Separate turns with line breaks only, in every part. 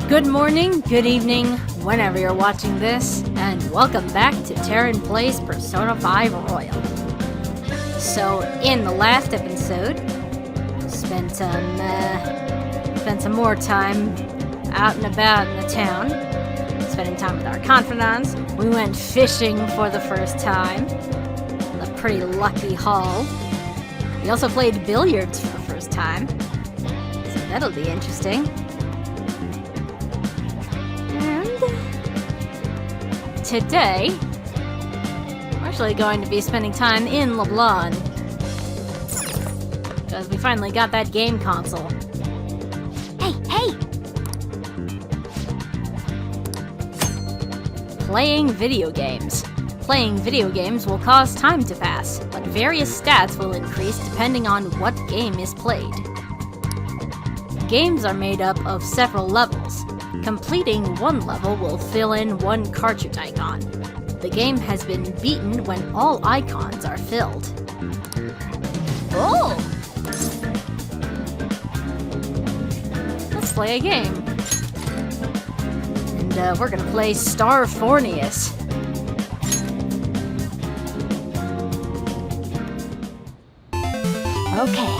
Good morning, good evening, whenever you're watching this, and welcome back to Taryn Plays Persona 5 Royal. So, in the last episode, spent some more time out and about in the town, spending time with our confidants. We went fishing for the first time, a pretty lucky haul. We also played billiards for the first time, so that'll be interesting. Today, we're actually going to be spending time in LeBlanc, because we finally got that game console.
Hey!
Playing video games. Playing video games will cause time to pass, but various stats will increase depending on what game is played. Games are made up of several levels. Completing one level will fill in one cartridge icon. The game has been beaten when all icons are filled.
Oh!
Let's play a game. And we're gonna play Star Forneus.
Okay.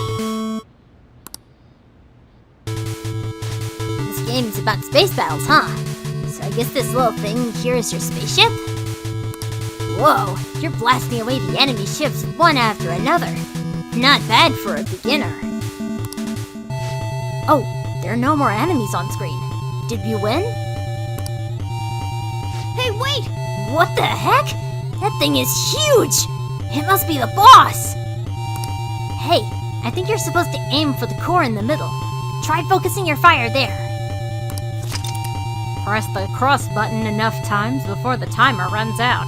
Game's about space battles, huh? So I guess this little thing here is your spaceship? Whoa, you're blasting away the enemy ships one after another. Not bad for a beginner. Oh, there are no more enemies on screen. Did we win? Hey, wait! What the heck? That thing is huge! It must be the boss! Hey, I think you're supposed to aim for the core in the middle. Try focusing your fire there.
Press the cross button enough times before the timer runs out.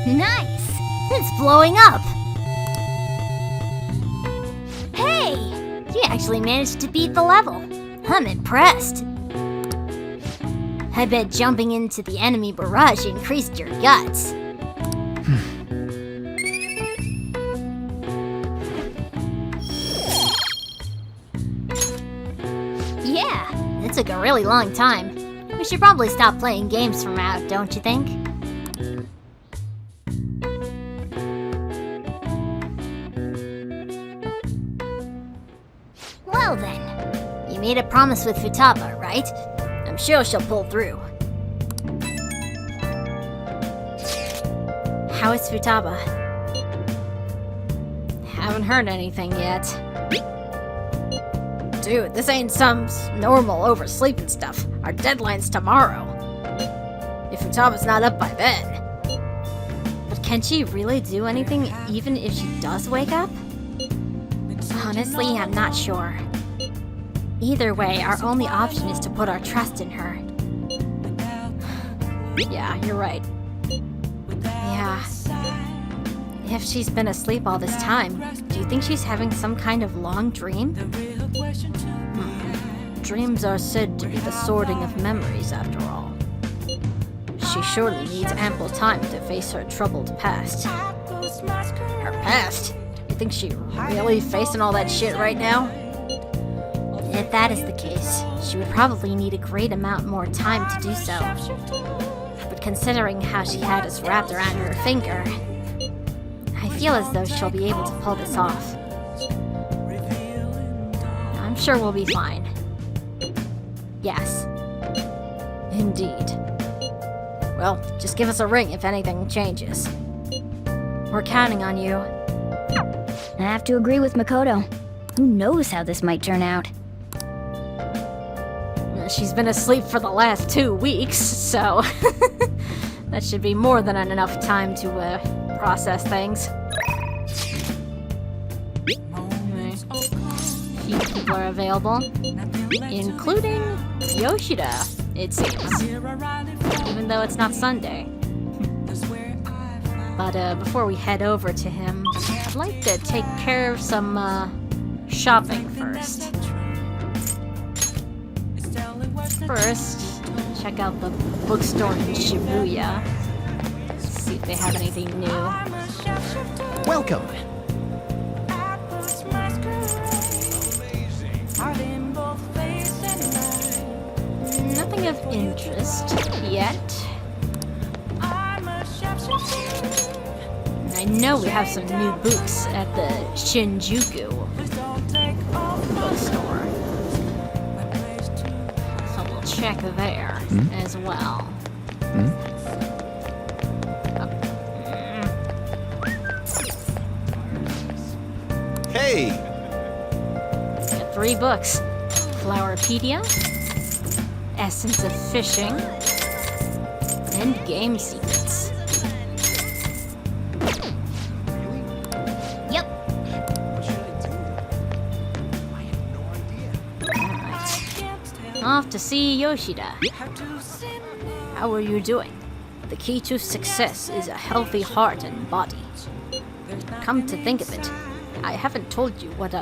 Nice! It's blowing up! Hey! You actually managed to beat the level. I'm impressed. I bet jumping into the enemy barrage increased your guts. Yeah, it took a really long time. We should probably stop playing games from now, don't you think? Well then, you made a promise with Futaba, right? I'm sure she'll pull through.
How is Futaba? Haven't heard anything yet. Dude, this ain't some normal oversleeping stuff. Our deadline's tomorrow. If Futaba's not up by then. But can she really do anything even if she does wake up?
Honestly, I'm not sure. Either way, our only option is to put our trust in her.
Yeah, you're right. Yeah. If she's been asleep all this time, do you think she's having some kind of long dream? Dreams are said to be the sorting of memories, after all. She surely needs ample time to face her troubled past. Her past? You think she's really facing all that shit right now?
If that is the case, she would probably need a great amount more time to do so. But considering how she had us wrapped around her finger, I feel as though she'll be able to pull this off.
I'm sure we'll be fine.
Yes.
Indeed. Well, just give us a ring if anything changes. We're counting on you.
I have to agree with Makoto. Who knows how this might turn out?
She's been asleep for the last 2 weeks, so that should be more than enough time to process things. Few people are available, including Yoshida, it seems, even though it's not Sunday. But before we head over to him, I'd like to take care of some shopping first. First, check out the bookstore in Shibuya. See if they have anything new.
Welcome.
Nothing of interest yet. I know we have some new books at the Shinjuku bookstore. So we'll check there as well.
Hey!
Got 3 books. Flowerpedia, Essence of Fishing, and Game Secrets.
Yep.
Alright. Off to see Yoshida. How are you doing? The key to success is a healthy heart and body. Come to think of it, I haven't told you what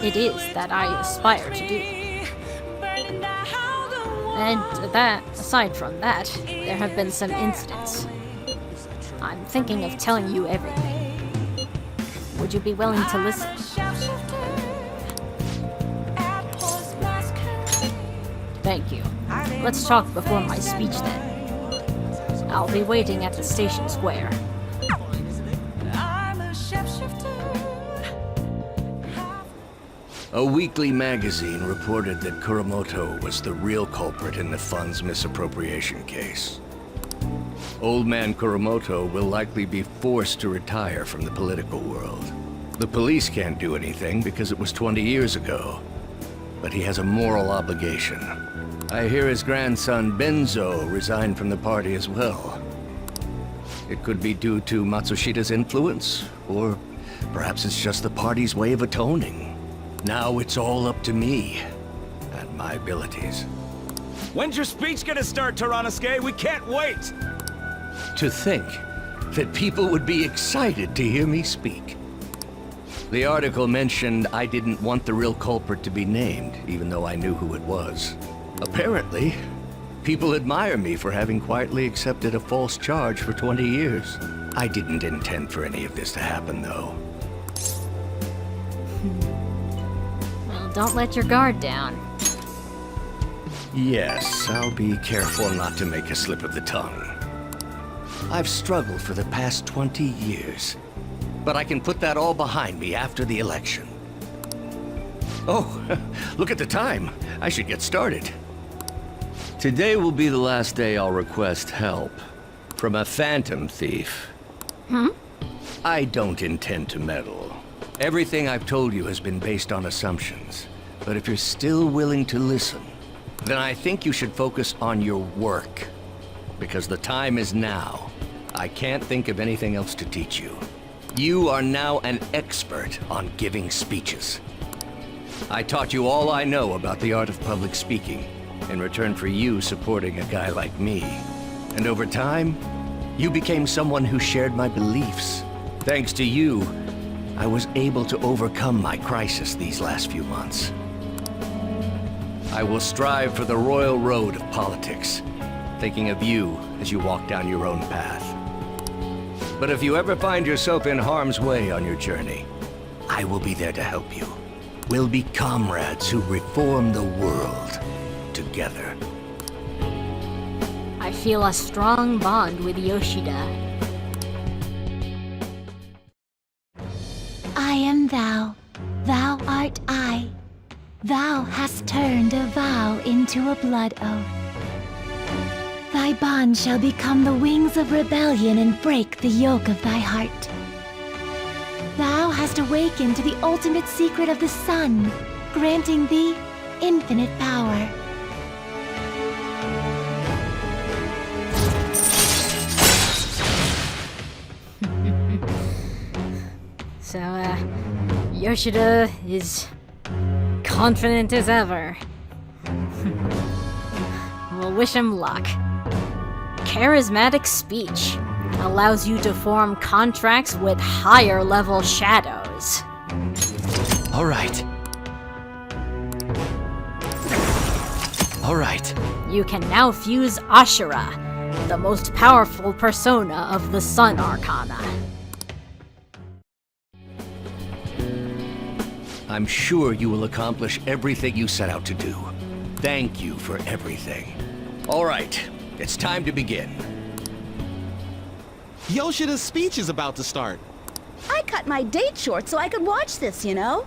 it is that I aspire to do. And aside from that, there have been some incidents. I'm thinking of telling you everything. Would you be willing to listen? Thank you. Let's talk before my speech then. I'll be waiting at the station square.
A weekly magazine reported that Kuramoto was the real culprit in the fund's misappropriation case. Old man Kuramoto will likely be forced to retire from the political world. The police can't do anything because it was 20 years ago, but he has a moral obligation. I hear his grandson Benzo resigned from the party as well. It could be due to Matsushida's influence, or perhaps it's just the party's way of atoning. Now it's all up to me and my abilities.
When's your speech gonna start, Taranosuke? We can't wait!
To think that people would be excited to hear me speak. The article mentioned I didn't want the real culprit to be named, even though I knew who it was. Apparently, people admire me for having quietly accepted a false charge for 20 years. I didn't intend for any of this to happen, though.
Don't let your guard down.
Yes, I'll be careful not to make a slip of the tongue. I've struggled for the past 20 years, but I can put that all behind me after the election. Oh, look at the time. I should get started. Today will be the last day I'll request help from a phantom thief. I don't intend to meddle. Everything I've told you has been based on assumptions, but if you're still willing to listen, then I think you should focus on your work, because the time is now. I can't think of anything else to teach you. You are now an expert on giving speeches. I taught you all I know about the art of public speaking, in return for you supporting a guy like me. And over time, you became someone who shared my beliefs. Thanks to you, I was able to overcome my crisis these last few months. I will strive for the royal road of politics, thinking of you as you walk down your own path. But if you ever find yourself in harm's way on your journey, I will be there to help you. We'll be comrades who reform the world together.
I feel a strong bond with Yoshida.
I am thou, thou art I. Thou hast turned a vow into a blood oath. Thy bond shall become the wings of rebellion and break the yoke of thy heart. Thou hast awakened to the ultimate secret of the sun, granting thee infinite power.
So, Yoshida is confident as ever. We'll wish him luck. Charismatic speech allows you to form contracts with higher level shadows.
All right. All right.
You can now fuse Ashura, the most powerful persona of the Sun Arcana.
I'm sure you will accomplish everything you set out to do. Thank you for everything. All right, it's time to begin.
Yoshida's speech is about to start.
I cut my date short so I could watch this, you know?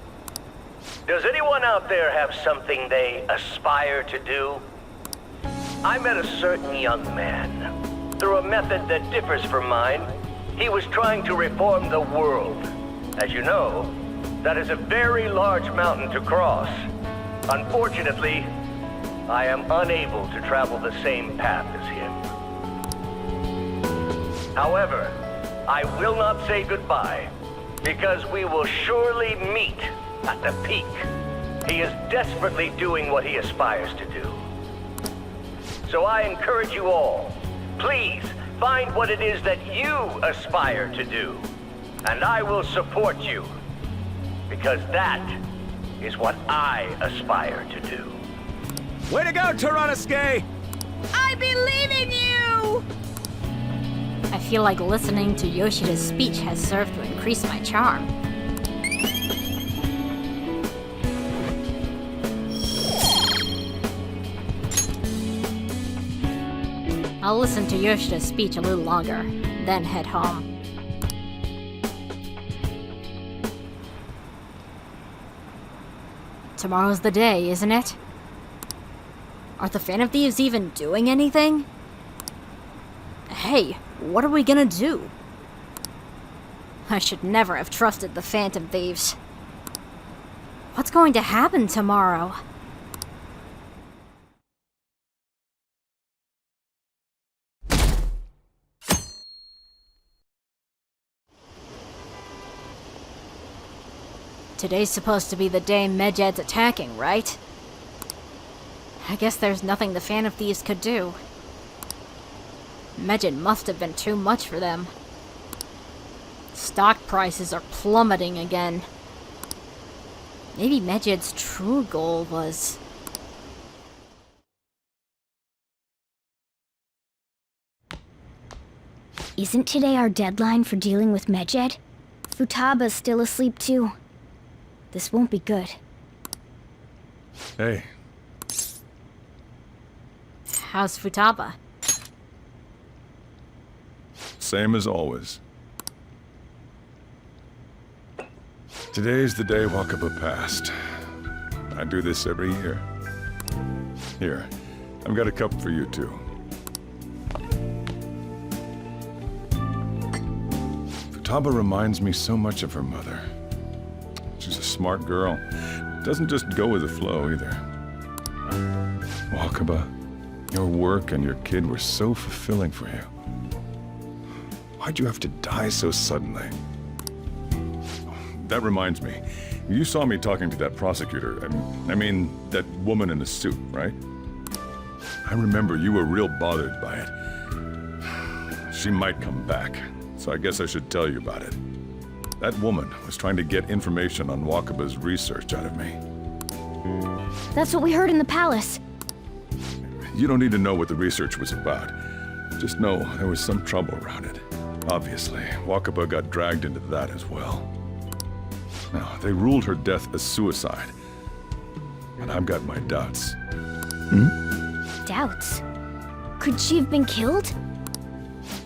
Does anyone out there have something they aspire to do? I met a certain young man. Through a method that differs from mine, he was trying to reform the world. As you know, that is a very large mountain to cross. Unfortunately, I am unable to travel the same path as him. However, I will not say goodbye, because we will surely meet at the peak. He is desperately doing what he aspires to do. So I encourage you all, please find what it is that you aspire to do, and I will support you, because that is what I aspire to do.
Way to go, Taranosuke!
I believe in you!
I feel like listening to Yoshida's speech has served to increase my charm. I'll listen to Yoshida's speech a little longer, then head home. Tomorrow's the day, isn't it? Are the Phantom Thieves even doing anything? Hey, what are we gonna do? I should never have trusted the Phantom Thieves. What's going to happen tomorrow? Today's supposed to be the day Medjed's attacking, right? I guess there's nothing the Phantom Thieves could do. Medjed must have been too much for them. Stock prices are plummeting again. Maybe Medjed's true goal was...
Isn't today our deadline for dealing with Medjed? Futaba's still asleep too. This won't be good.
Hey.
How's Futaba?
Same as always. Today's the day Wakaba passed. I do this every year. Here, I've got a cup for you too. Futaba reminds me so much of her mother. She's a smart girl. Doesn't just go with the flow either. Wakaba, your work and your kid were so fulfilling for you. Why'd you have to die so suddenly? That reminds me. You saw me talking to that prosecutor. I mean, that woman in the suit, right? I remember you were real bothered by it. She might come back, so I guess I should tell you about it. That woman was trying to get information on Wakaba's research out of me.
That's what we heard in the palace.
You don't need to know what the research was about. Just know there was some trouble around it. Obviously, Wakaba got dragged into that as well. Now, they ruled her death as suicide. And I've got my doubts.
Doubts? Could she have been killed?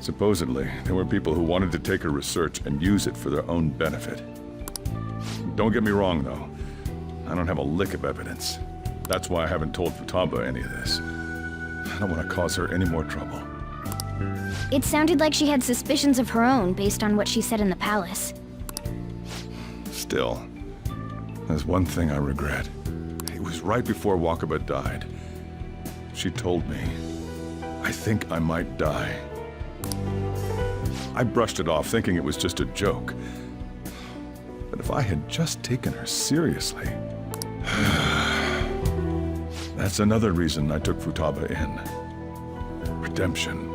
Supposedly, there were people who wanted to take her research and use it for their own benefit. Don't get me wrong, though. I don't have a lick of evidence. That's why I haven't told Futaba any of this. I don't want to cause her any more trouble.
It sounded like she had suspicions of her own based on what she said in the palace.
Still, there's one thing I regret. It was right before Wakaba died. She told me, I think I might die. I brushed it off, thinking it was just a joke. But if I had just taken her seriously... That's another reason I took Futaba in. Redemption.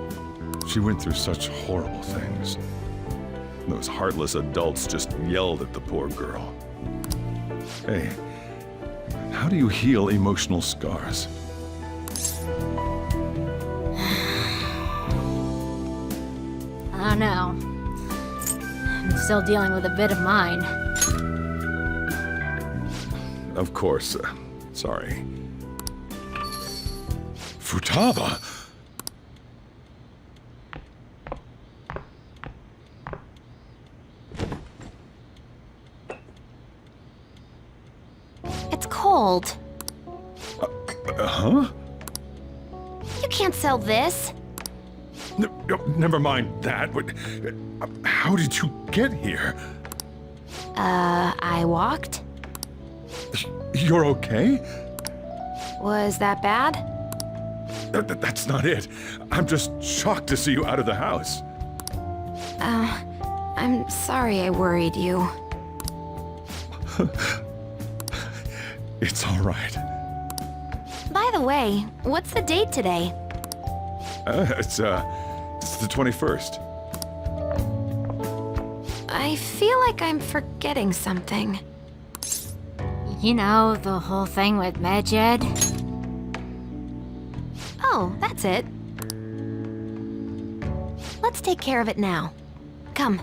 She went through such horrible things. Those heartless adults just yelled at the poor girl. Hey, how do you heal emotional scars?
I don't know. I'm still dealing with a bit of mine.
Of course. Sorry. Futaba!
It's cold.
Huh?
You can't sell this.
Never mind that. How did you get here?
I walked?
You're okay?
Was that bad?
That's not it. I'm just shocked to see you out of the house.
I'm sorry I worried you.
It's all right.
By the way, what's the date today?
It's the 21st.
I feel like I'm forgetting something.
You know, the whole thing with Medjed?
Oh, that's it. Let's take care of it now. Come.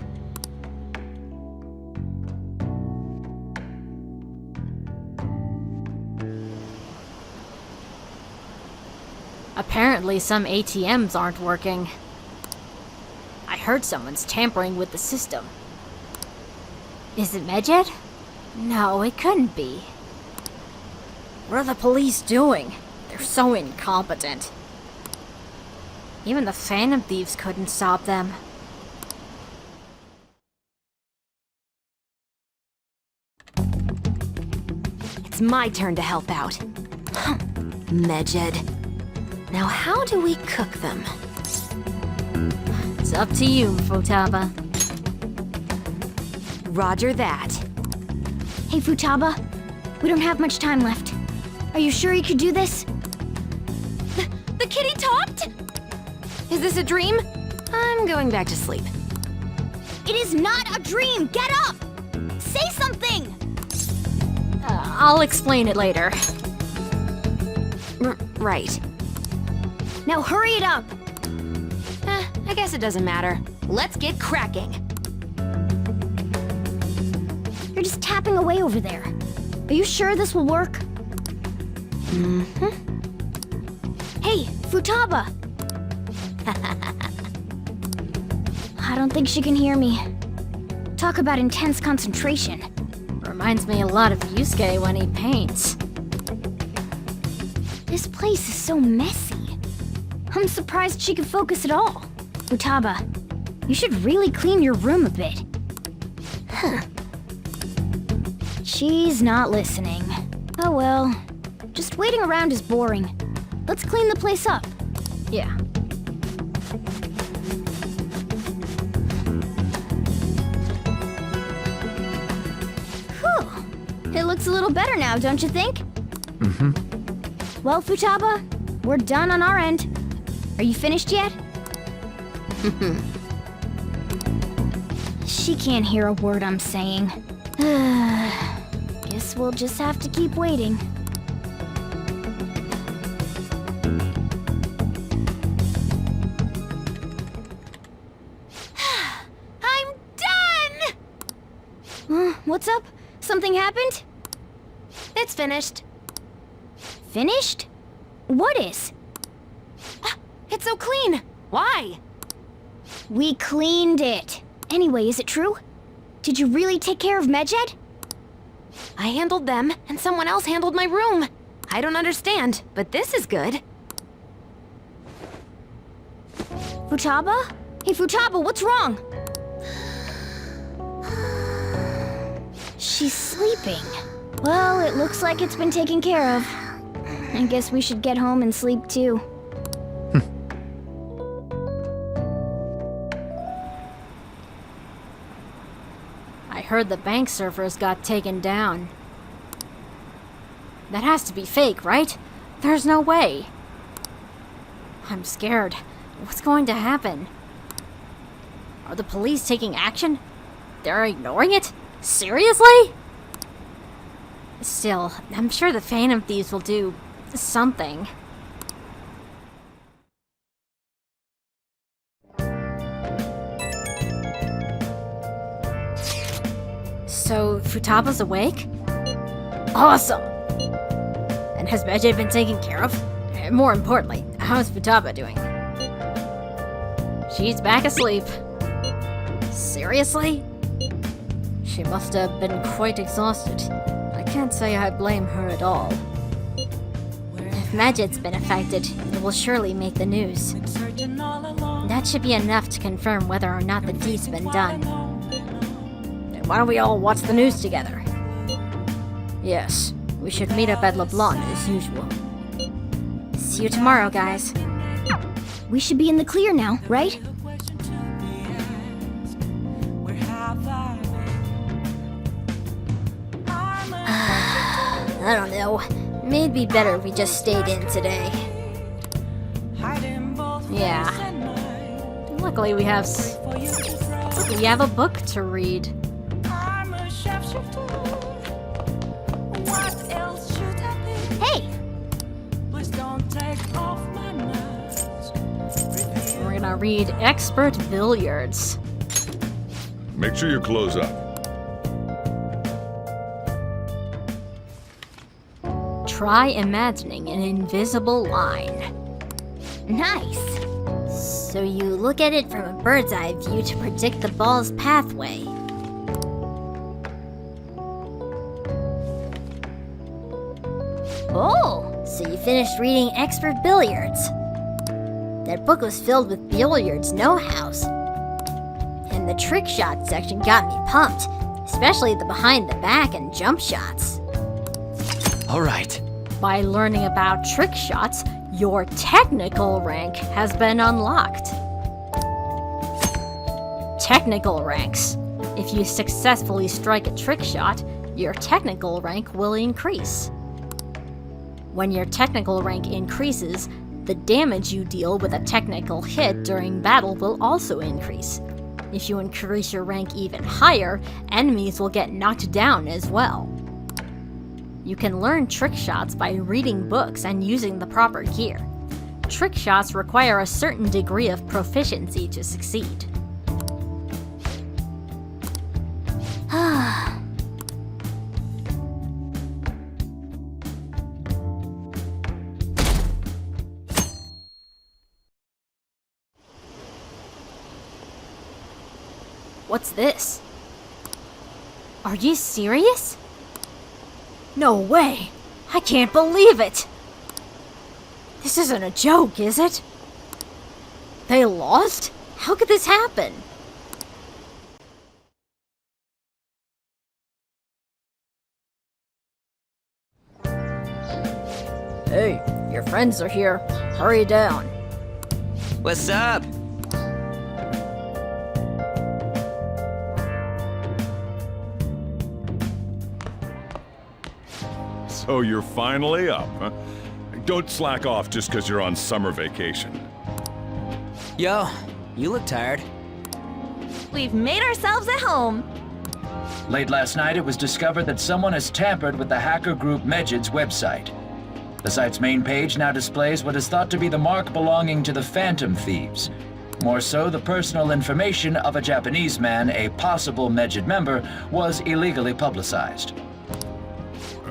Apparently some ATMs aren't working. I heard someone's tampering with the system. Is it Medjed? No, it couldn't be. What are the police doing? They're so incompetent. Even the Phantom Thieves couldn't stop them.
It's my turn to help out. Medjed. Now how do we cook them?
It's up to you, Futaba.
Roger that.
Hey, Futaba. We don't have much time left. Are you sure you could do this?
The kitty talked? Is this a dream? I'm going back to sleep.
It is not a dream! Get up! Say something!
I'll explain it later.
Right.
Now hurry it up!
I guess it doesn't matter. Let's get cracking.
You're just tapping away over there. Are you sure this will work?
Mm-hmm.
Hey, Futaba! I don't think she can hear me. Talk about intense concentration.
Reminds me a lot of Yusuke when he paints.
This place is so messy. I'm surprised she could focus at all. Futaba, you should really clean your room a bit. Huh. She's not listening. Oh well. Just waiting around is boring. Let's clean the place up.
Yeah.
Whew. It looks a little better now, don't you think?
Mm-hmm.
Well, Futaba, we're done on our end. Are you finished yet? She can't hear a word I'm saying. Guess we'll just have to keep waiting.
I'm done!
What's up? Something happened?
It's finished.
Finished? What is?
It's so clean. Why?
We cleaned it. Anyway, is it true? Did you really take care of Medjed?
I handled them, and someone else handled my room. I don't understand, but this is good.
Futaba? Hey, Futaba, what's wrong? She's sleeping. Well, it looks like it's been taken care of. I guess we should get home and sleep too.
I heard the bank servers got taken down. That has to be fake, right? There's no way. I'm scared. What's going to happen? Are the police taking action? They're ignoring it? Seriously? Still, I'm sure the Phantom Thieves will do something. So, Futaba's awake? Awesome! And has Medjed been taken care of? And more importantly, how's Futaba doing? She's back asleep. Seriously? She must have been quite exhausted. I can't say I blame her at all.
If Medjed's been affected, it will surely make the news. That should be enough to confirm whether or not the deed's been done.
Then why don't we all watch the news together? Yes, we should meet up at LeBlanc as usual.
See you tomorrow, guys.
We should be in the clear now, right?
I don't know. Maybe better if we just stayed in today. Yeah. Luckily we have a book to read.
Hey!
We're gonna read Expert Billiards.
Make sure you close up.
Try imagining an invisible line.
Nice!
So you look at it from a bird's eye view to predict the ball's pathway.
Oh!
So you finished reading Expert Billiards. That book was filled with billiards know-hows. And the trick shot section got me pumped, especially the behind the back and jump shots.
All right.
By learning about trick shots, your technical rank has been unlocked. Technical ranks. If you successfully strike a trick shot, your technical rank will increase. When your technical rank increases, the damage you deal with a technical hit during battle will also increase. If you increase your rank even higher, enemies will get knocked down as well. You can learn trick shots by reading books and using the proper gear. Trick shots require a certain degree of proficiency to succeed. What's this? Are you serious? No way! I can't believe it! This isn't a joke, is it? They lost? How could this happen? Hey, your friends are here. Hurry down.
What's up?
So you're finally up, huh? Don't slack off just because you're on summer vacation.
Yo, you look tired.
We've made ourselves at home.
Late last night, it was discovered that someone has tampered with the hacker group Medjed's website. The site's main page now displays what is thought to be the mark belonging to the Phantom Thieves. More so, the personal information of a Japanese man, a possible Medjed member, was illegally publicized.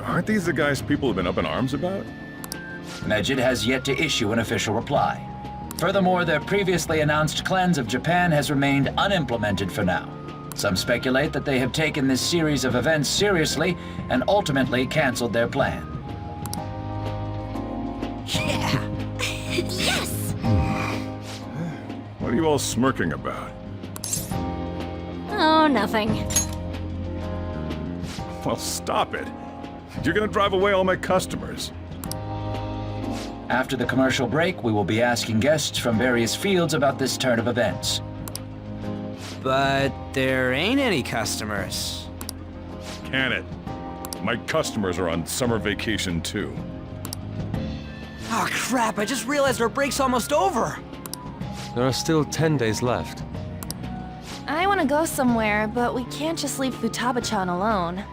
Aren't these the guys people have been up in arms about?
Medjed has yet to issue an official reply. Furthermore, their previously announced cleanse of Japan has remained unimplemented for now. Some speculate that they have taken this series of events seriously and ultimately canceled their plan.
Yeah!
Yes!
What are you all smirking about?
Oh, nothing.
Well, stop it. You're gonna drive away all my customers.
After the commercial break, we will be asking guests from various fields about this turn of events.
But there ain't any customers.
Can it? My customers are on summer vacation too.
Oh crap, I just realized our break's almost over.
There are still 10 days left.
I want to go somewhere, but we can't just leave Futaba-chan alone.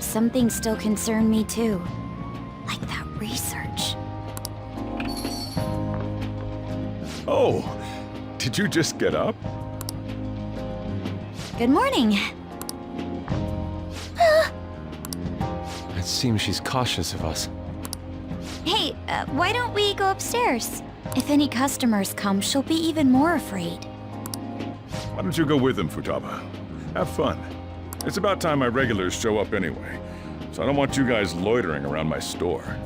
Some things still concern me too. Like that research.
Oh, did you just get up?
Good morning.
seems she's cautious of us.
Hey, why don't we go upstairs? If any customers come, she'll be even more afraid.
Why don't you go with them, Futaba? Have fun. It's about time my regulars show up anyway, so I don't want you guys loitering around my store.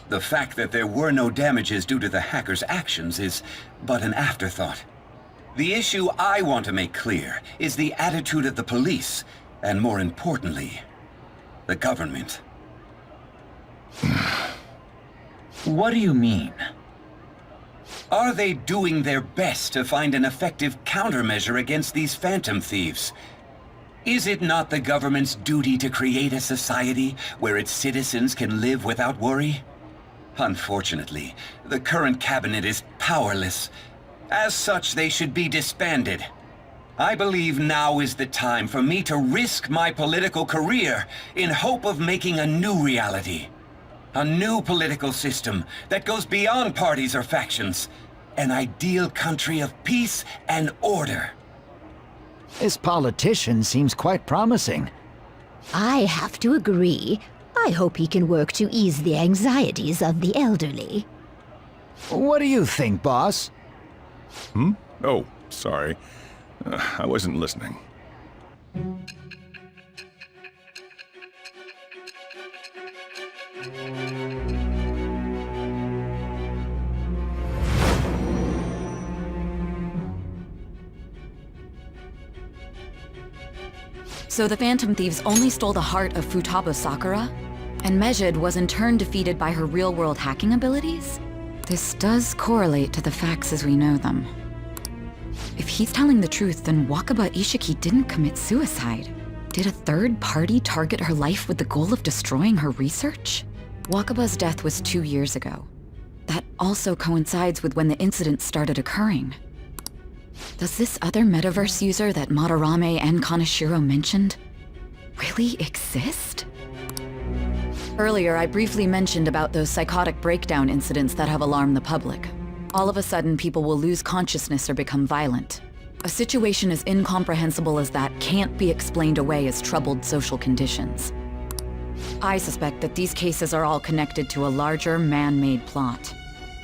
The fact that there were no damages due to the hacker's actions is but an afterthought. The issue I want to make clear is the attitude of the police, and more importantly, the government.
What do you mean?
Are they doing their best to find an effective countermeasure against these phantom thieves? Is it not the government's duty to create a society where its citizens can live without worry? Unfortunately, the current cabinet is powerless. As such, they should be disbanded. I believe now is the time for me to risk my political career in hope of making a new reality. A new political system that goes beyond parties or factions. An ideal country of peace and order.
This politician seems quite promising.
I have to agree. I hope he can work to ease the anxieties of the elderly.
What do you think, boss?
Oh, sorry. I wasn't listening.
So the Phantom Thieves only stole the heart of Futaba Sakura? And Medjed was in turn defeated by her real-world hacking abilities? This does correlate to the facts as we know them. If he's telling the truth, then Wakaba Ishiki didn't commit suicide. Did a third party target her life with the goal of destroying her research? Wakaba's death was 2 years ago. That also coincides with when the incident started occurring. Does this other metaverse user that Madarame and Kaneshiro mentioned really exist? Earlier, I briefly mentioned about those psychotic breakdown incidents that have alarmed the public. All of a sudden, people will lose consciousness or become violent. A situation as incomprehensible as that can't be explained away as troubled social conditions. I suspect that these cases are all connected to a larger, man-made plot.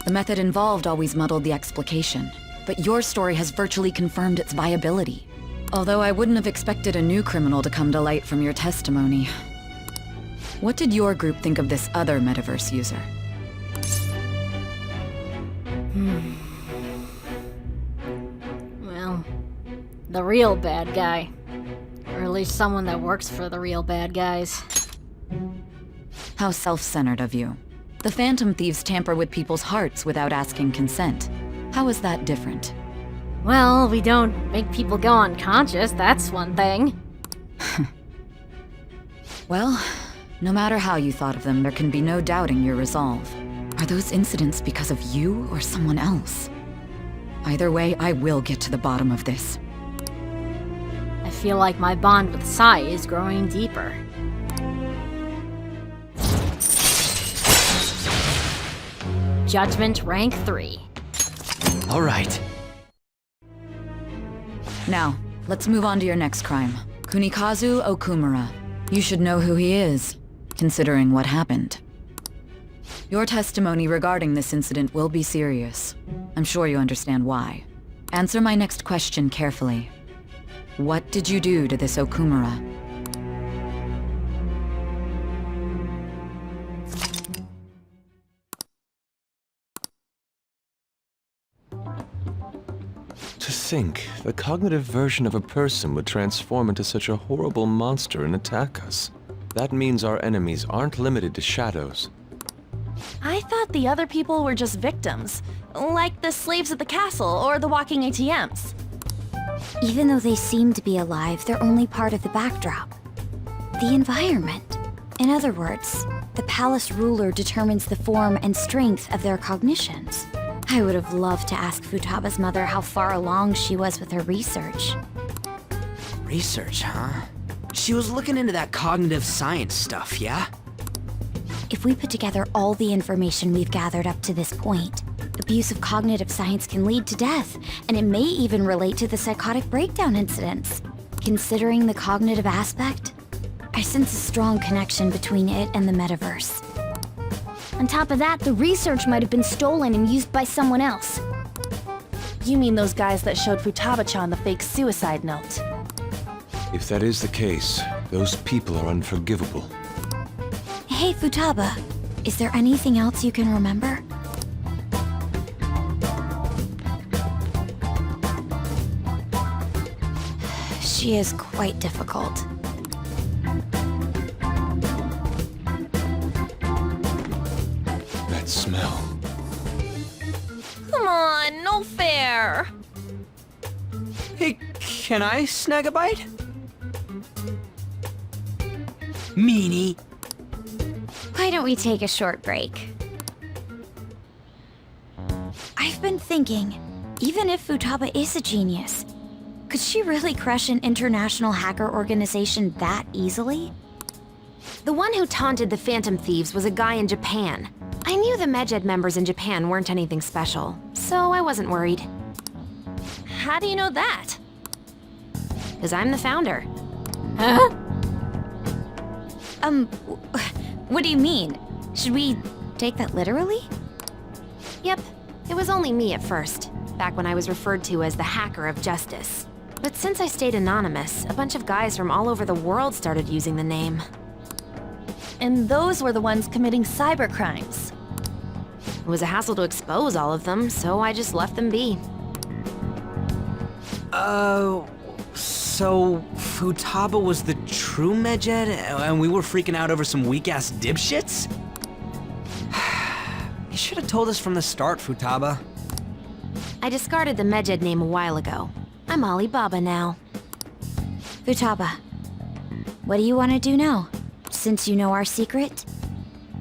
The method involved always muddled the explication, but your story has virtually confirmed its viability. Although I wouldn't have expected a new criminal to come to light from your testimony. What did your group think of this other metaverse user?
Well, the real bad guy. Or at least someone that works for the real bad guys.
How self-centered of you. The Phantom Thieves tamper with people's hearts without asking consent. How is that different?
Well, we don't make people go unconscious, that's one thing.
Well, no matter how you thought of them, there can be no doubting your resolve. Are those incidents because of you or someone else? Either way, I will get to the bottom of this.
I feel like my bond with Sai is growing deeper. Judgment rank 3.
All right.
Now, let's move on to your next crime. Kunikazu Okumura. You should know who he is, considering what happened. Your testimony regarding this incident will be serious. I'm sure you understand why. Answer my next question carefully. What did you do to this Okumura?
To think, the cognitive version of a person would transform into such a horrible monster and attack us. That means our enemies aren't limited to shadows.
I thought the other people were just victims, like the slaves at the castle or the walking ATMs.
Even though they seem to be alive, they're only part of the backdrop. The environment. In other words, the palace ruler determines the form and strength of their cognitions. I would have loved to ask Futaba's mother how far along she was with her research.
Research, huh? She was looking into that cognitive science stuff, yeah?
If we put together all the information we've gathered up to this point, abuse of cognitive science can lead to death, and it may even relate to the psychotic breakdown incidents. Considering the cognitive aspect, I sense a strong connection between it and the metaverse.
On top of that, the research might have been stolen and used by someone else.
You mean those guys that showed Futaba-chan the fake suicide note?
If that is the case, those people are unforgivable.
Hey, Futaba, is there anything else you can remember? She is quite difficult.
That smell.
Come on, no fair!
Hey, can I snag a bite? Meanie.
Why don't we take a short break? I've been thinking, even if Futaba is a genius, could she really crush an international hacker organization that easily?
The one who taunted the Phantom Thieves was a guy in Japan. I knew the Medjed members in Japan weren't anything special, so I wasn't worried.
How do you know that?
Because I'm the founder.
Huh? What do you mean? Should we take that literally?
Yep, it was only me at first, back when I was referred to as the Hacker of Justice. But since I stayed anonymous, a bunch of guys from all over the world started using the name.
And those were the ones committing cybercrimes.
It was a hassle to expose all of them, so I just left them be.
So Futaba was the true Medjed, and we were freaking out over some weak-ass dipshits? You should have told us from the start, Futaba.
I discarded the Medjed name a while ago. I'm Alibaba now.
Futaba, what do you want to do now? Since you know our secret,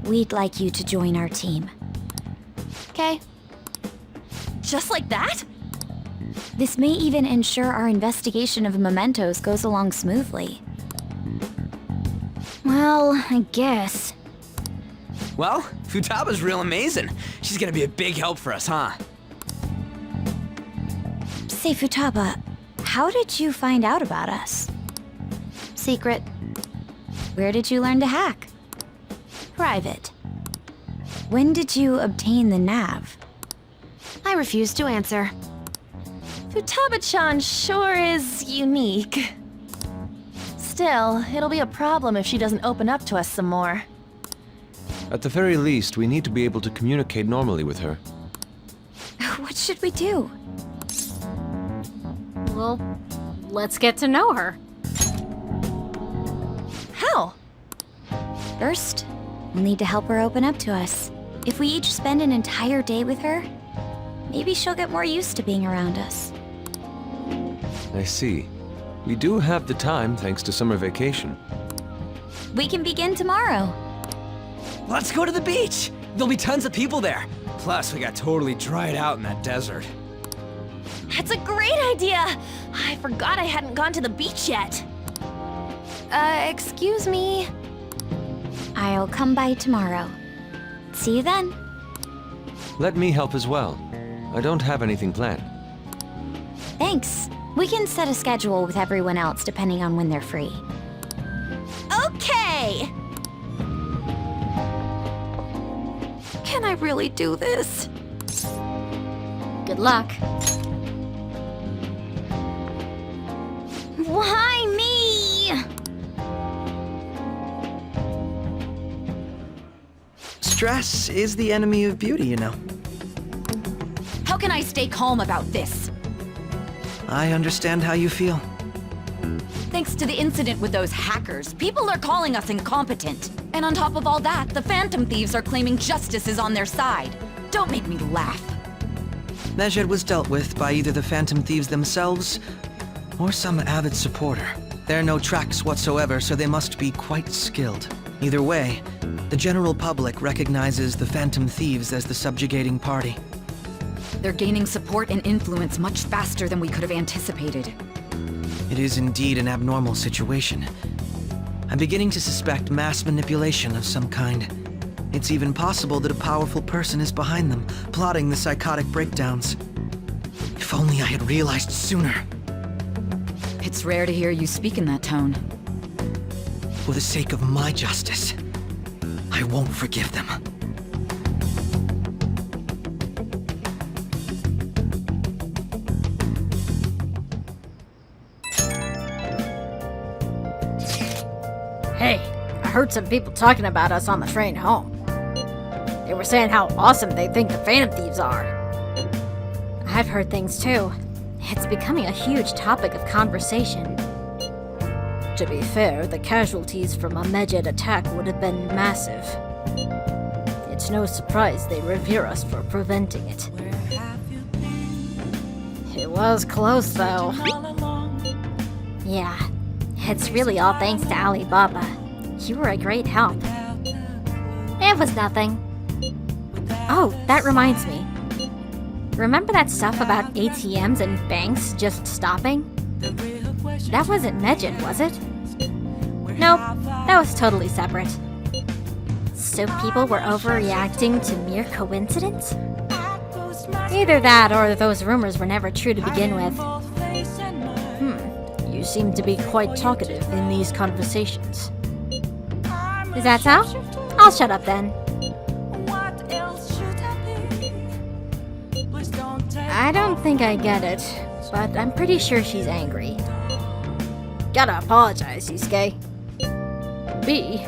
we'd like you to join our team.
Okay.
Just like that?
This may even ensure our investigation of mementos goes along smoothly.
Well, I guess.
Well, Futaba's real amazing. She's gonna be a big help for us, huh?
Say, Futaba, how did you find out about us?
Secret.
Where did you learn to hack?
Private.
When did you obtain the nav?
I refuse to answer.
Futaba-chan sure is unique. Still, it'll be a problem if she doesn't open up to us some more.
At the very least, we need to be able to communicate normally with her.
What should we do?
Well, let's get to know her.
How?
First, we'll need to help her open up to us. If we each spend an entire day with her, maybe she'll get more used to being around us.
I see. We do have the time thanks to summer vacation.
We can begin tomorrow.
Let's go to the beach! There'll be tons of people there. Plus, we got totally dried out in that desert.
That's a great idea! I forgot I hadn't gone to the beach yet.
Excuse me?
I'll come by tomorrow. See you then.
Let me help as well. I don't have anything planned.
Thanks. We can set a schedule with everyone else depending on when they're free.
Okay!
Can I really do this?
Good luck.
Why me?
Stress is the enemy of beauty, you know.
How can I stay calm about this?
I understand how you feel.
Thanks to the incident with those hackers, people are calling us incompetent. And on top of all that, the Phantom Thieves are claiming justice is on their side. Don't make me laugh.
Medjed was dealt with by either the Phantom Thieves themselves or some avid supporter. There are no tracks whatsoever, so they must be quite skilled. Either way, the general public recognizes the Phantom Thieves as the subjugating party.
They're gaining support and influence much faster than we could have anticipated.
It is indeed an abnormal situation. I'm beginning to suspect mass manipulation of some kind. It's even possible that a powerful person is behind them, plotting the psychotic breakdowns. If only I had realized sooner.
It's rare to hear you speak in that tone.
For the sake of my justice, I won't forgive them.
Hey, I heard some people talking about us on the train home. They were saying how awesome they think the Phantom Thieves are.
I've heard things too. It's becoming a huge topic of conversation.
To be fair, the casualties from a Medjed attack would have been massive. It's no surprise they revere us for preventing it. It was close, though.
Yeah, it's really all thanks to Alibaba. You were a great help. It was nothing. Oh, that reminds me. Remember that stuff about ATMs and banks just stopping? That wasn't Medjed, was it? Nope, that was totally separate. So people were overreacting to mere coincidence? Either that or those rumors were never true to begin with.
You seem to be quite talkative in these conversations.
Is that so? I'll shut up then.
I don't think I get it, but I'm pretty sure she's angry. Gotta apologize, Yusuke. B?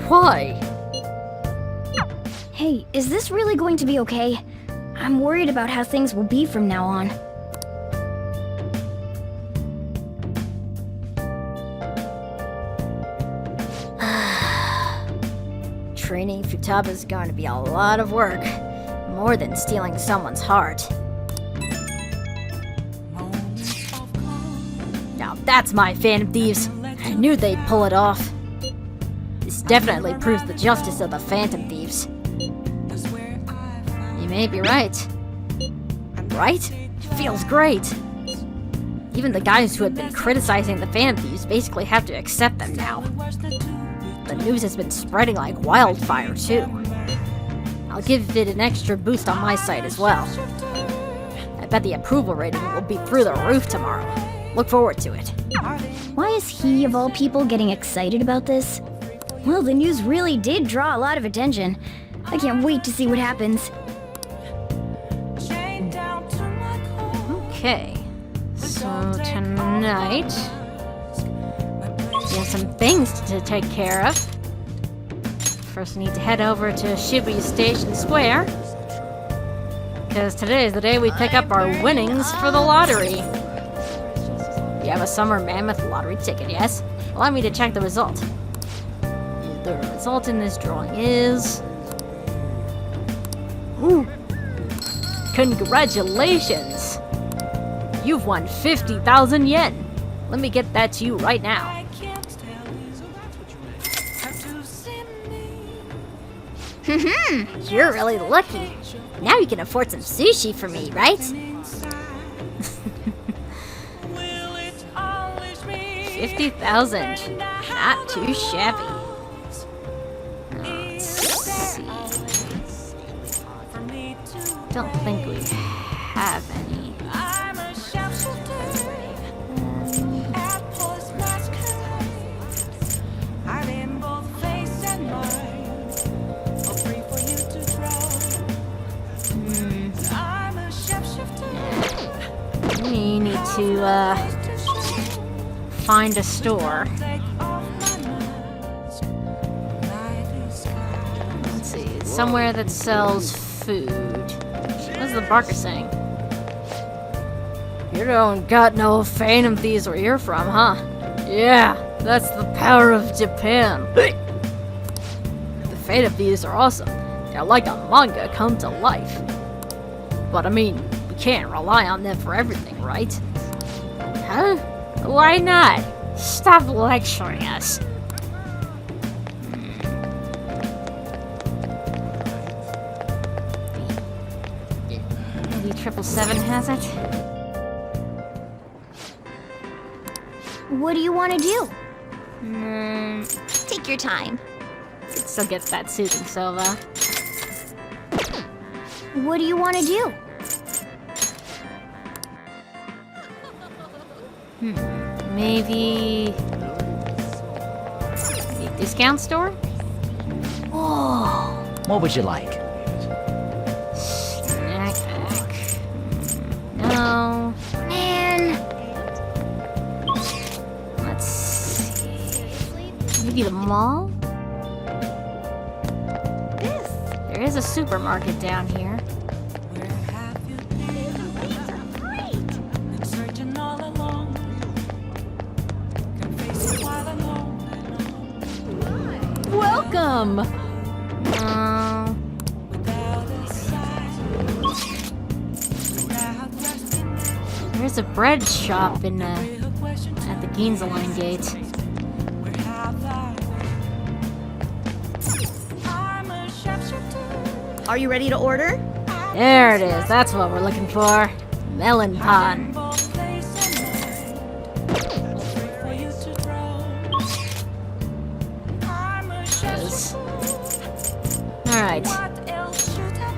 Why?
Hey, is this really going to be okay? I'm worried about how things will be from now on.
Training Futaba's going to be a lot of work. More than stealing someone's heart. Now that's my Phantom Thieves. I knew they'd pull it off. This definitely proves the justice of the Phantom Thieves. You may be right. Right? It feels great. Even the guys who had been criticizing the Phantom Thieves basically have to accept them now. The news has been spreading like wildfire, too. I'll give it an extra boost on my site as well. I bet the approval rating will be through the roof tomorrow. Look forward to it.
Why is he, of all people, getting excited about this? Well, the news really did draw a lot of attention. I can't wait to see what happens.
Okay, so tonight, we have some things to take care of. First, we need to head over to Shibuya Station Square, because today is the day we pick up our winnings for the lottery. You have a Summer Mammoth lottery ticket, yes? Allow me to check the result. The result in this drawing is... Ooh! Congratulations! You've won 50,000 yen! Let me get that to you right now.
You're really lucky. Now you can afford some sushi for me, right?
50,000. Not too shabby. Let's see. Don't think we have any. We need to find a store. Let's see, somewhere that sells food. What's the barker saying? You don't got no Phantom Thieves where you're from, huh? Yeah, that's the power of Japan. The Phantom Thieves are awesome. They're like a manga come to life. But I mean, we can't rely on them for everything, right? Huh? Why not? Stop lecturing us. Maybe 777 has it?
What do you want to do?
Take your time.
Still gets that soothing Silva.
What do you want to do?
Maybe a discount store?
Oh. What would you like?
Snack pack. No.
Man.
Let's see. Maybe the mall? There is a supermarket down here.
Welcome!
There's a bread shop in at the Ginzeline gate.
Are you ready to order?
There it is. That's what we're looking for. Melon pan. Alright.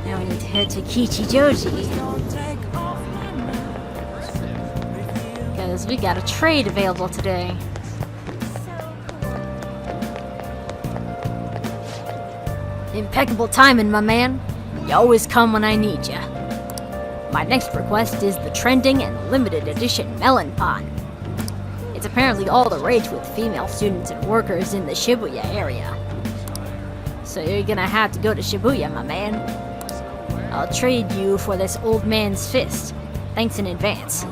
Now we need to head to Kichijoji. Because we got a trade available today. Impeccable timing, my man. You always come when I need ya. My next request is the trending and limited edition melon pan. It's apparently all the rage with female students and workers in the Shibuya area. So you're gonna have to go to Shibuya, my man. I'll trade you for this old man's fist. Thanks in advance.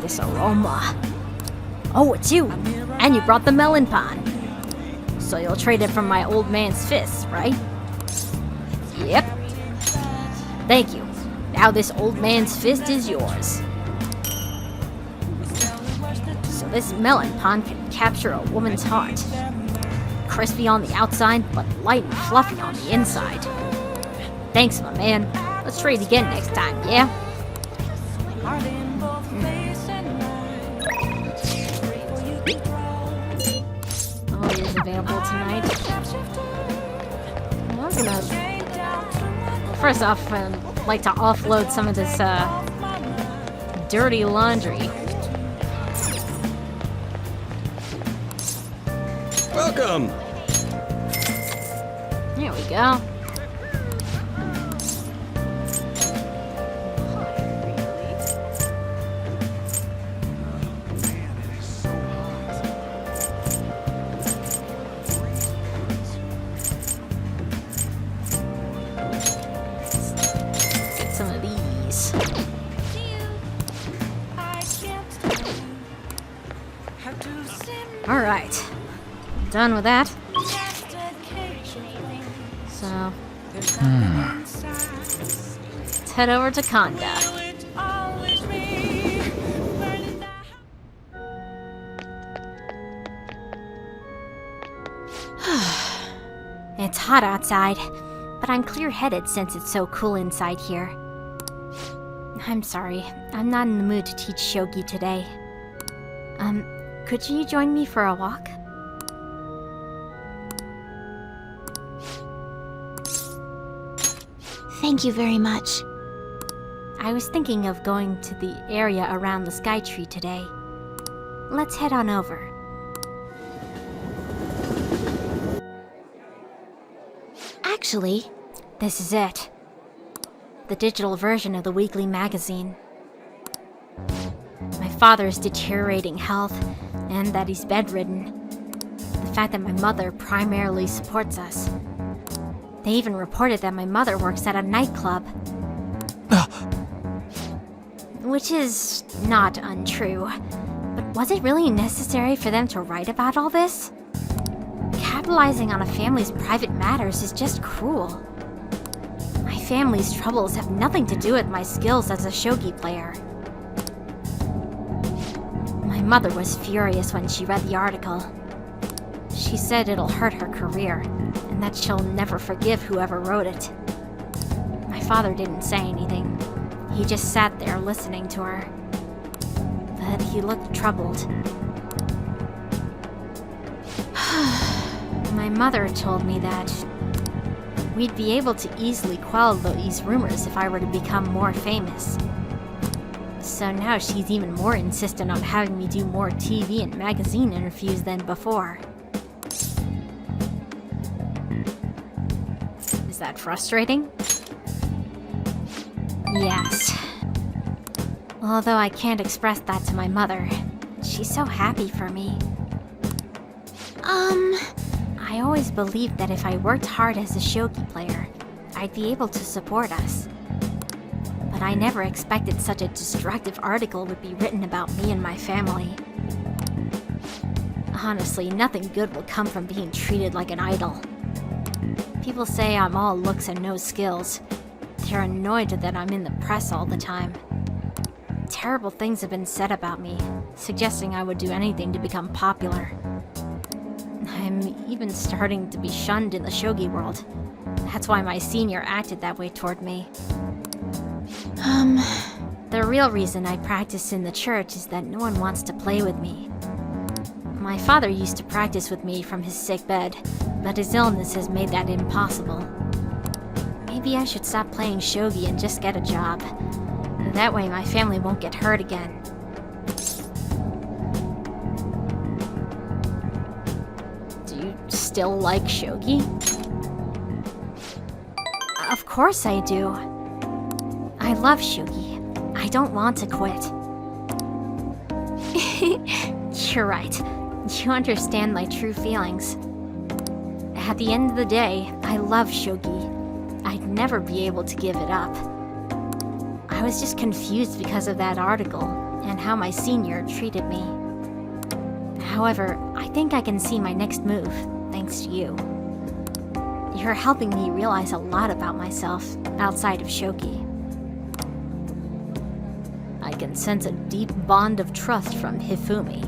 This aroma. Oh, it's you! And you brought the melon pan. So you'll trade it for my old man's fist, right? Yep. Thank you. Now this old man's fist is yours. So this melon pan can capture a woman's heart. Crispy on the outside, but light and fluffy on the inside. Thanks, my man. Let's trade again next time, yeah? Oh, it is available tonight. Well, first off, I'd like to offload some of this dirty laundry.
Welcome!
Here we go. Get some of these. All right. Done with that. So, let's head over to Kanda.
It's hot outside, but I'm clear-headed since it's so cool inside here. I'm sorry, I'm not in the mood to teach shogi today. Could you join me for a walk?
Thank you very much.
I was thinking of going to the area around the Sky Tree today. Let's head on over.
Actually,
this is it. The digital version of the weekly magazine. My father's deteriorating health, and that he's bedridden. The fact that my mother primarily supports us. They even reported that my mother works at a nightclub. Which is not untrue. But was it really necessary for them to write about all this? Capitalizing on a family's private matters is just cruel. My family's troubles have nothing to do with my skills as a shogi player. My mother was furious when she read the article. She said it'll hurt her career, and that she'll never forgive whoever wrote it. My father didn't say anything. He just sat there listening to her. But he looked troubled. My mother told me that we'd be able to easily quell these rumors if I were to become more famous. So now she's even more insistent on having me do more TV and magazine interviews than before. Is that frustrating? Yes. Although I can't express that to my mother. She's so happy for me. I always believed that if I worked hard as a shogi player, I'd be able to support us. But I never expected such a destructive article would be written about me and my family. Honestly, nothing good will come from being treated like an idol. People say I'm all looks and no skills. They're annoyed that I'm in the press all the time. Terrible things have been said about me, suggesting I would do anything to become popular. I'm even starting to be shunned in the shogi world. That's why my senior acted that way toward me. The real reason I practice in the church is that no one wants to play with me. My father used to practice with me from his sick bed, but his illness has made that impossible. Maybe I should stop playing shogi and just get a job. That way my family won't get hurt again. Do you still like shogi? Of course I do. I love shogi. I don't want to quit. You're right. You understand my true feelings. At the end of the day, I love shogi. I'd never be able to give it up. I was just confused because of that article and how my senior treated me. However, I think I can see my next move, thanks to you. You're helping me realize a lot about myself outside of shogi. I can sense a deep bond of trust from Hifumi.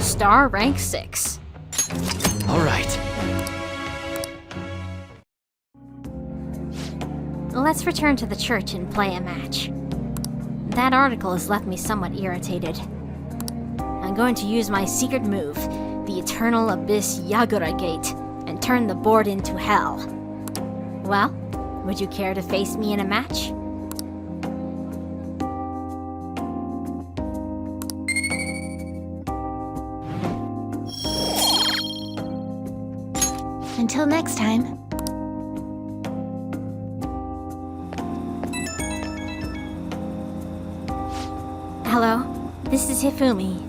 Star rank 6.
Alright.
Let's return to the church and play a match. That article has left me somewhat irritated. I'm going to use my secret move, the Eternal Abyss Yagura Gate, and turn the board into hell. Well, would you care to face me in a match?
Until next time.
Hello, this is Hifumi.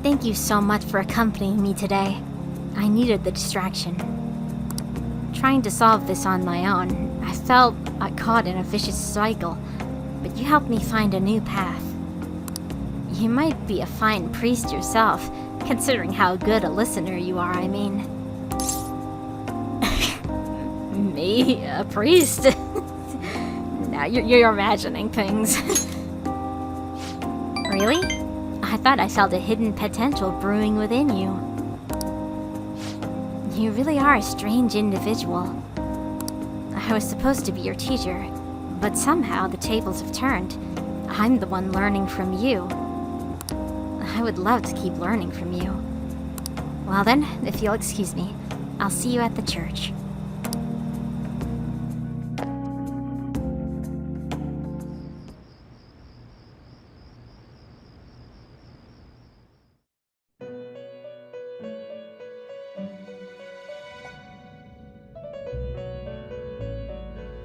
Thank you so much for accompanying me today. I needed the distraction. Trying to solve this on my own, I felt caught in a vicious cycle, but you helped me find a new path. You might be a fine priest yourself, considering how good a listener you are, I mean. Me? A priest? Now you're imagining things. Really? I thought I felt a hidden potential brewing within you. You really are a strange individual. I was supposed to be your teacher, but somehow the tables have turned. I'm the one learning from you. I would love to keep learning from you. Well then, if you'll excuse me, I'll see you at the church.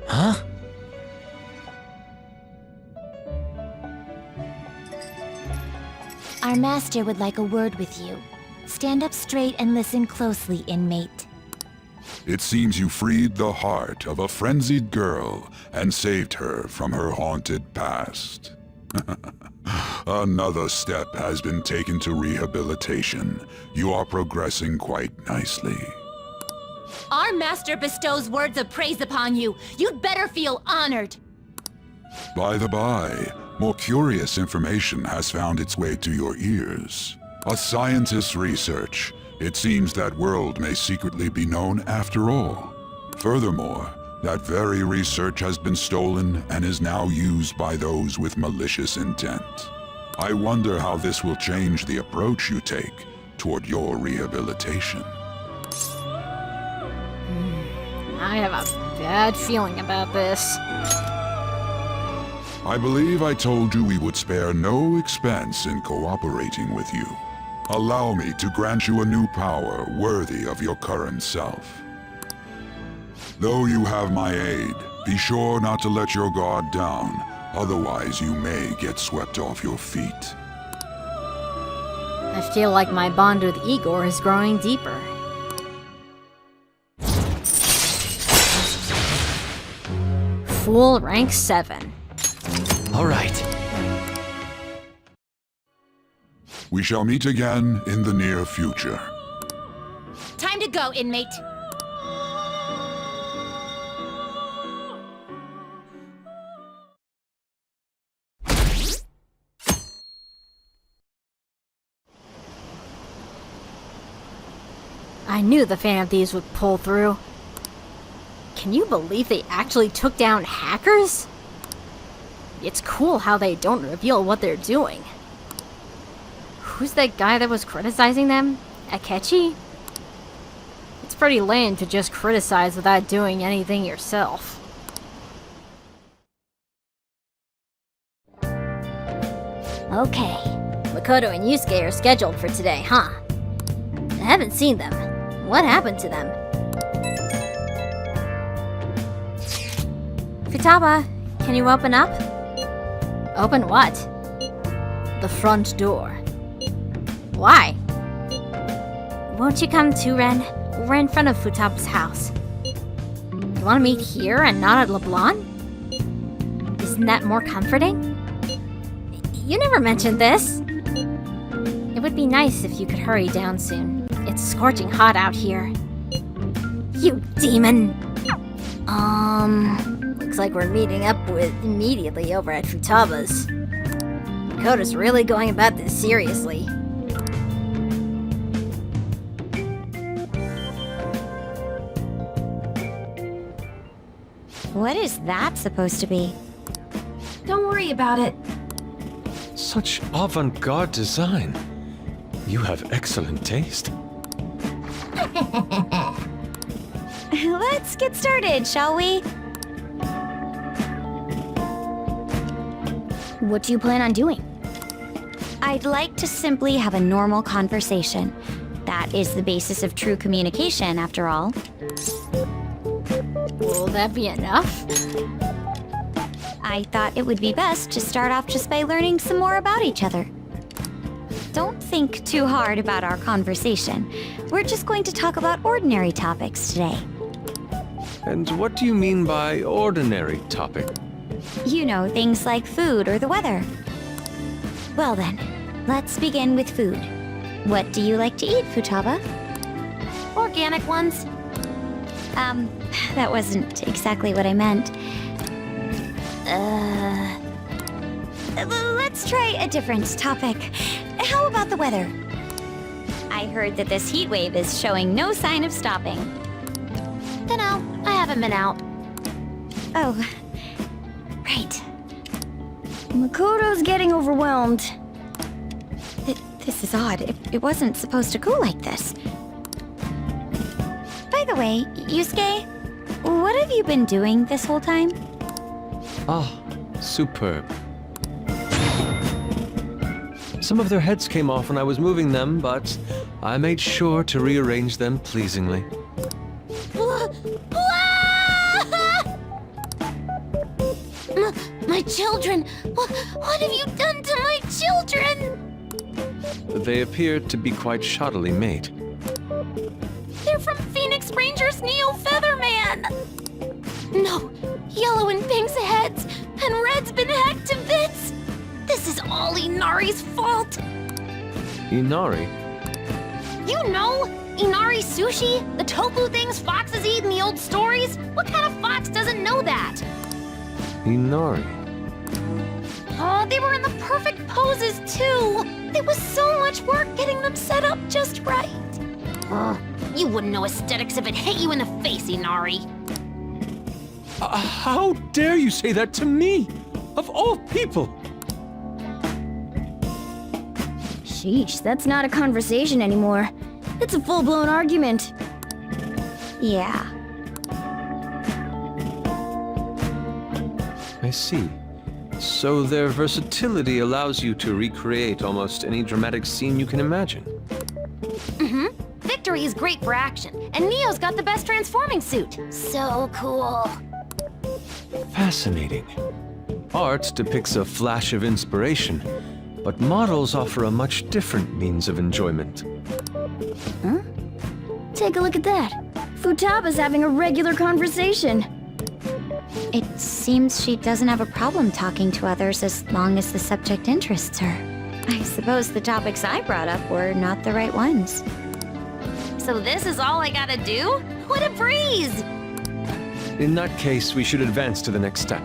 Huh?
Our master would like a word with you. Stand up straight and listen closely, inmate.
It seems you freed the heart of a frenzied girl and saved her from her haunted past. Another step has been taken to rehabilitation. You are progressing quite nicely.
Our master bestows words of praise upon you. You'd better feel honored.
By the by, more curious information has found its way to your ears. A scientist's research. It seems that world may secretly be known after all. Furthermore, that very research has been stolen and is now used by those with malicious intent. I wonder how this will change the approach you take toward your rehabilitation.
I have a bad feeling about this.
I believe I told you we would spare no expense in cooperating with you. Allow me to grant you a new power worthy of your current self. Though you have my aid, be sure not to let your guard down, otherwise you may get swept off your feet.
I feel like my bond with Igor is growing deeper. Fool rank 7.
All right.
We shall meet again in the near future.
Time to go, inmate.
I knew the Phantom Thieves would pull through. Can you believe they actually took down hackers? It's cool how they don't reveal what they're doing. Who's that guy that was criticizing them? Akechi? It's pretty lame to just criticize without doing anything yourself.
Okay.
Makoto and Yusuke are scheduled for today, huh? I haven't seen them. What happened to them?
Futaba, can you open up? Open what? The front door. Why? Won't you come too, Ren? We're in front of Futaba's house. You want to meet here and not at LeBlanc? Isn't that more comforting? You never mentioned this. It would be nice if you could hurry down soon. It's scorching hot out here. You demon!
Looks like we're meeting up with immediately over at Futaba's. Makoto's really going about this seriously.
What is that supposed to be?
Don't worry about it.
Such avant-garde design. You have excellent taste.
Let's get started, shall we?
What do you plan on doing?
I'd like to simply have a normal conversation. That is the basis of true communication, after all.
Will that be enough?
I thought it would be best to start off just by learning some more about each other. Don't think too hard about our conversation. We're just going to talk about ordinary topics today.
And what do you mean by ordinary topic?
You know, things like food or the weather. Well then, let's begin with food. What do you like to eat, Futaba?
Organic ones.
That wasn't exactly what I meant. Let's try a different topic. How about the weather? I heard that this heat wave is showing no sign of stopping.
Dunno, I haven't been out.
Oh, right.
Makoto's getting overwhelmed.
This is odd. It wasn't supposed to cool like this. By the way, Yusuke, what have you been doing this whole time?
Ah, superb. Some of their heads came off when I was moving them, but I made sure to rearrange them pleasingly.
My children! What have you done to my children?
They appeared to be quite shoddily made.
They're from Phoenix Rangers Neo Featherman! No, Yellow and Pink's heads, and Red's been hacked to bits! This is all Inari's fault!
Inari?
You know, Inari sushi? The tofu things foxes eat in the old stories? What kind of fox doesn't know that?
Inari?
Oh, they were in the perfect poses, too! There was so much work getting them set up just right. You wouldn't know aesthetics if it hit you in the face, Inari.
How dare you say that to me? Of all people!
Sheesh, that's not a conversation anymore. It's a full-blown argument.
Yeah.
I see. So their versatility allows you to recreate almost any dramatic scene you can imagine.
Mm-hmm. Victory is great for action, and Neo's got the best transforming suit. So cool.
Fascinating. Art depicts a flash of inspiration, but models offer a much different means of enjoyment.
Huh? Take a look at that. Futaba's having a regular conversation.
It seems she doesn't have a problem talking to others as long as the subject interests her. I suppose the topics I brought up were not the right ones.
So this is all I gotta do? What a breeze!
In that case, we should advance to the next step.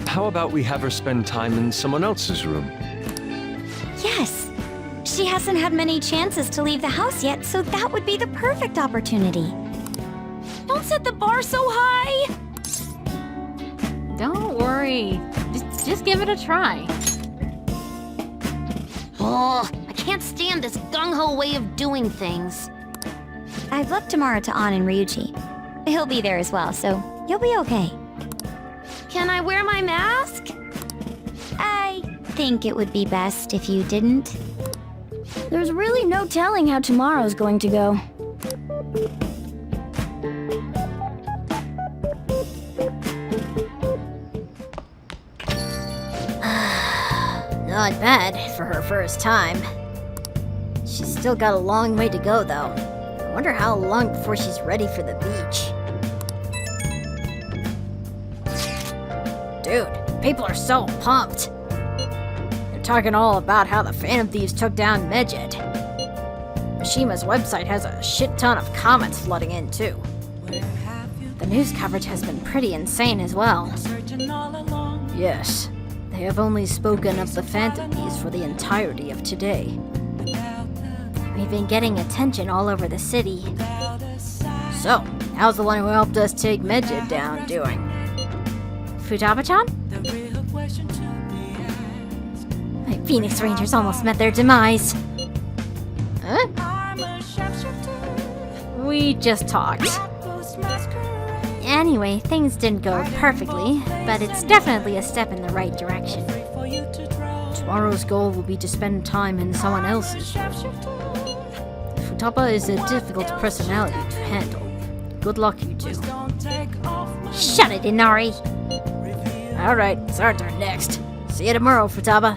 How about we have her spend time in someone else's room?
Yes. She hasn't had many chances to leave the house yet, so that would be the perfect opportunity.
Don't set the bar so high!
Don't worry. Just give it a try.
Oh, I can't stand this gung-ho way of doing things.
I've left Tamara to An and Ryuji. He'll be there as well, so you'll be okay.
Can I wear my mask?
I think it would be best if you didn't.
There's really no telling how tomorrow's going to go.
Not bad for her first time. She's still got a long way to go, though. I wonder how long before she's ready for the beach. Dude, people are so pumped. They're talking all about how the Phantom Thieves took down Medjed. Mishima's website has a shit ton of comments flooding in, too. The news coverage has been pretty insane as well. Yes, they have only spoken of the Phantom Thieves for the entirety of today. We've been getting attention all over the city. So, how's the one who helped us take Medjed down doing?
Futaba-chan?
My Phoenix Rangers almost met their demise.
Huh? We just talked.
Anyway, things didn't go perfectly, but it's definitely a step in the right direction.
Tomorrow's goal will be to spend time in someone else's room. Futaba is a difficult personality to handle. Good luck, you two.
Shut it, Inari!
Alright, it's our turn next. See you tomorrow, Futaba.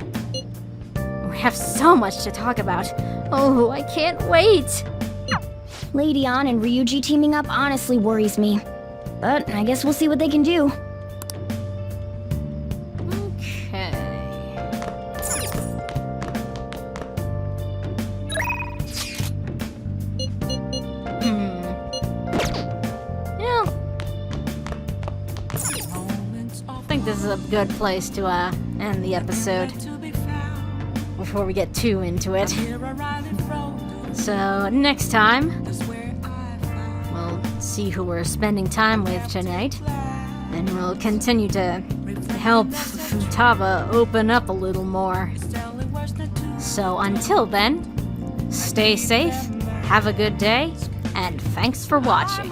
We have so much to talk about. Oh, I can't wait!
Lady An and Ryuji teaming up honestly worries me. But I guess we'll see what they can do.
Okay. Yeah. I think this is a good place to end the episode before we get too into it. So next time, we'll see who we're spending time with tonight, and we'll continue to help Futaba open up a little more. So until then, stay safe, have a good day, and thanks for watching.